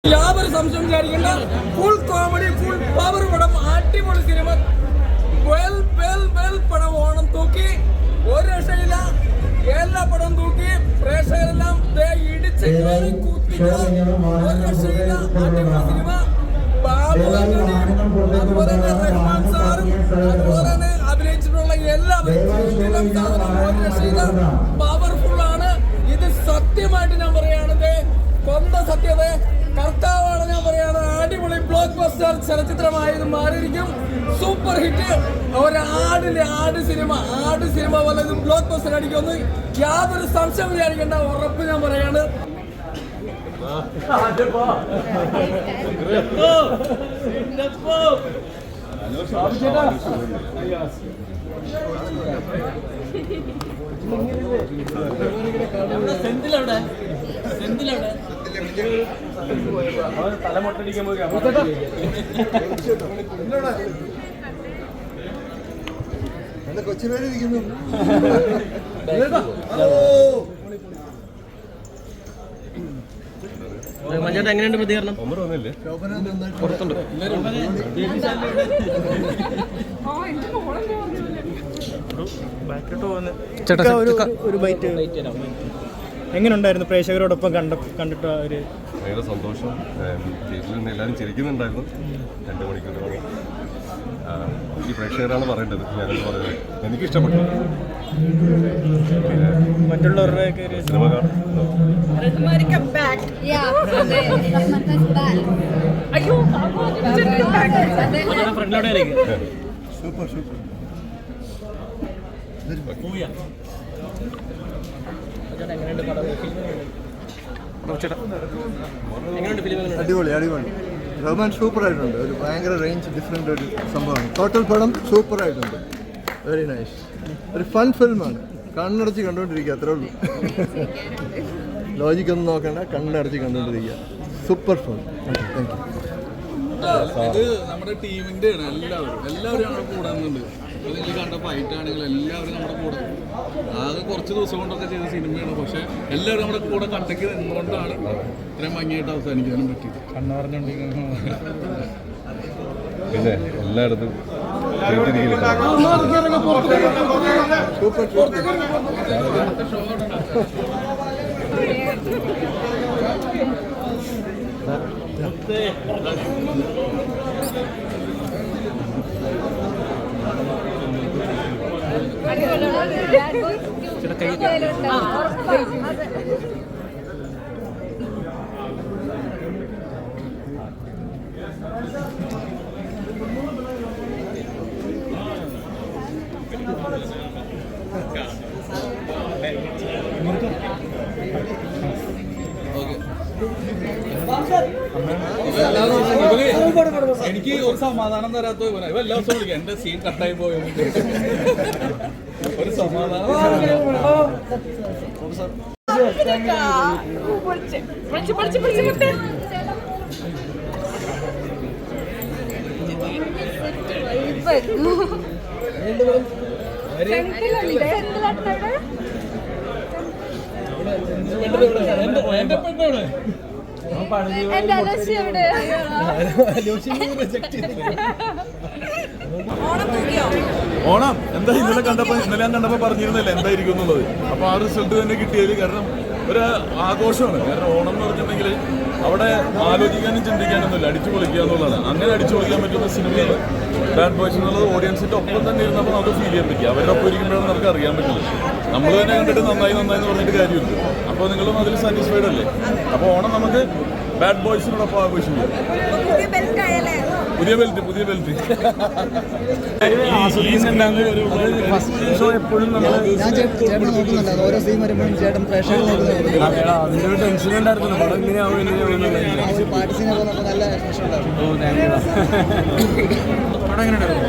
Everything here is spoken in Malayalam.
യാതൊരു സംശയം വിചാരിക്കേണ്ട. ഫുൾ കോമഡി, ഫുൾ പവർ പടം, അടിപൊളി സിനിമ, പടം. ഓണം തൂക്കി, ഒരു രക്ഷയില്ല. എല്ലാ പടം തൂക്കി, പ്രേക്ഷകരെല്ലാം ഇടിച്ച് കയറി കുത്തിക്കുക. ഒരു രക്ഷയില്ല, അടിപൊളി സിനിമ. അതുപോലെ തന്നെ റഹ്മാൻ സാറും അതുപോലെ തന്നെ അഭിനയിച്ചിട്ടുള്ള എല്ലാവരും ഒരു രക്ഷയില്ല, പവർഫുൾ ആണ്. ഇത് സത്യമായിട്ട് ഞാൻ പറയുകയാണത്, കൊന്ന സത്യത കർത്താവാണ് ഞാൻ പറയാണ്. അടിപൊളി ബ്ലോക്ക് ബസ്റ്റർ ചലച്ചിത്രമായി ഇത് മാറിയിരിക്കും. Super hit. ആട് സിനിമ പോലെ ഇത് ബ്ലോക്ക് ബസ്റ്റർ അടിക്കുമെന്ന് യാതൊരു സംശയം വിചാരിക്കേണ്ട, ഉറപ്പ് ഞാൻ പറയാണ്. തലമൊട്ടടിക്കാൻ കൊച്ചുപേരിക്കുന്നു. മഞ്ചേട്ട എങ്ങനെയുണ്ട് പ്രതികരണം? പുറത്തുണ്ട്. ഒരു ബൈറ്റ് എങ്ങനെയുണ്ടായിരുന്നു പ്രേക്ഷകരോടൊപ്പം കണ്ടിട്ട് ഒരു ഭയങ്കര സന്തോഷം. തിയേറ്ററിൽ നിന്ന് എല്ലാവരും ചിരിക്കുന്നുണ്ടായിരുന്നു. 2 മണിക്കൂർ തുടങ്ങി. ഈ പ്രേക്ഷകരാണ് പറയേണ്ടത്, ഞാനത് പറയുന്നത്. എനിക്കിഷ്ടപ്പെട്ടു. മറ്റുള്ളവരുടെ സിനിമ കാണും. Super super. അടിപൊളി അടിപൊളി. റഹ്മാൻ സൂപ്പർ ആയിട്ടുണ്ട്. ഒരു ഭയങ്കര റേഞ്ച് ഡിഫറെൻ്റ് ഒരു സംഭവമാണ്. ടോട്ടൽ പടം സൂപ്പർ ആയിട്ടുണ്ട്. Very nice. ഒരു ഫൺ ഫിലിമാണ്. കണ്ണടച്ച് കണ്ടുകൊണ്ടിരിക്കുക, അത്രേ ഉള്ളൂ. ലോജിക്കൊന്നും നോക്കണ്ട, കണ്ണടച്ച് കണ്ടുകൊണ്ടിരിക്കുക. Super film. Thank you. ഇത് നമ്മുടെ ടീമിന്റെ ആണ്. എല്ലാവരും നമ്മുടെ കൂടെ നിന്നുണ്ട്. നിങ്ങൾ കണ്ട ഫൈറ്റ് ആണെങ്കിൽ എല്ലാവരും നമ്മുടെ കൂടെ. ആകെ കുറച്ച് ദിവസം കൊണ്ടൊക്കെ ചെയ്ത സിനിമയാണ്, പക്ഷെ എല്ലാവരും നമ്മുടെ കൂടെ കണ്ടക്ക് നിന്നുകൊണ്ടാണ് ഇത്രയും ഭംഗിയായിട്ട് അവസാനിക്കാനും പറ്റിയത്. പിന്നെ എല്ലായിടത്തും എനിക്ക് ഒരു സമാധാനം തരാത്ത ഇവ എല്ലാ ദിവസവും വിളിക്കാം. എന്റെ സീൻ കട്ടായി പോയി ഒരു സമാധാനം. എന്റെ പെണ്ണോട് ഓണം എന്താ ഇന്നലെ ഞാൻ കണ്ടപ്പോ പറഞ്ഞിരുന്നില്ല എന്തായിരിക്കും എന്നുള്ളത്. അപ്പൊ ആ റിസൾട്ട് തന്നെ കിട്ടിയത്. കാരണം ഒരു ആഘോഷമാണ്. കാരണം ഓണം എന്ന് പറഞ്ഞിട്ടുണ്ടെങ്കിൽ അവിടെ ആലോചിക്കാനും ചിന്തിക്കാനൊന്നുമില്ല, അടിച്ചു പൊളിക്കുക എന്നുള്ളതാണ്. അങ്ങനെ അടിച്ചു പൊളിക്കാൻ പറ്റുന്ന സിനിമയാണ് ബാഡ് ബോയ്സ് എന്നുള്ളത്. ഓഡിയൻസിന്റെ ഒപ്പം തന്നെ ഇരുന്നപ്പോൾ നമുക്ക് ഫീൽ ചെയ്യാൻ പറ്റും. അവരുടെ ഒപ്പം ഇരിക്കുമ്പോഴാണ് നമുക്ക് അറിയാൻ പറ്റില്ല. നമ്മൾ തന്നെ കണ്ടിട്ട് നന്നായി എന്ന് പറഞ്ഞിട്ട് കാര്യമില്ല. അപ്പോൾ നിങ്ങളും അതിൽ സാറ്റിസ്ഫൈഡ് അല്ലേ? അപ്പോൾ ഓണം നമുക്ക് ബാഡ് ബോയ്സിനോടൊപ്പം ആഘോഷിക്കും. പുതിയ ബെൽറ്റ് ഷോ എപ്പോഴും നമ്മൾ ഓരോ സീൻ വരുമ്പോഴും ചേട്ടൻ പ്രേക്ഷകർ അതിൻ്റെ ഒരു ടെൻഷൻ ഉണ്ടായിരുന്നു. പടം ഇങ്ങനെയാവും. പാർട്ടിസിനെ പോകുന്നപ്പോൾ നല്ല ഇഷ്ടമുണ്ടായിരുന്നു. പടം എങ്ങനെ ഉണ്ടായിരുന്നു?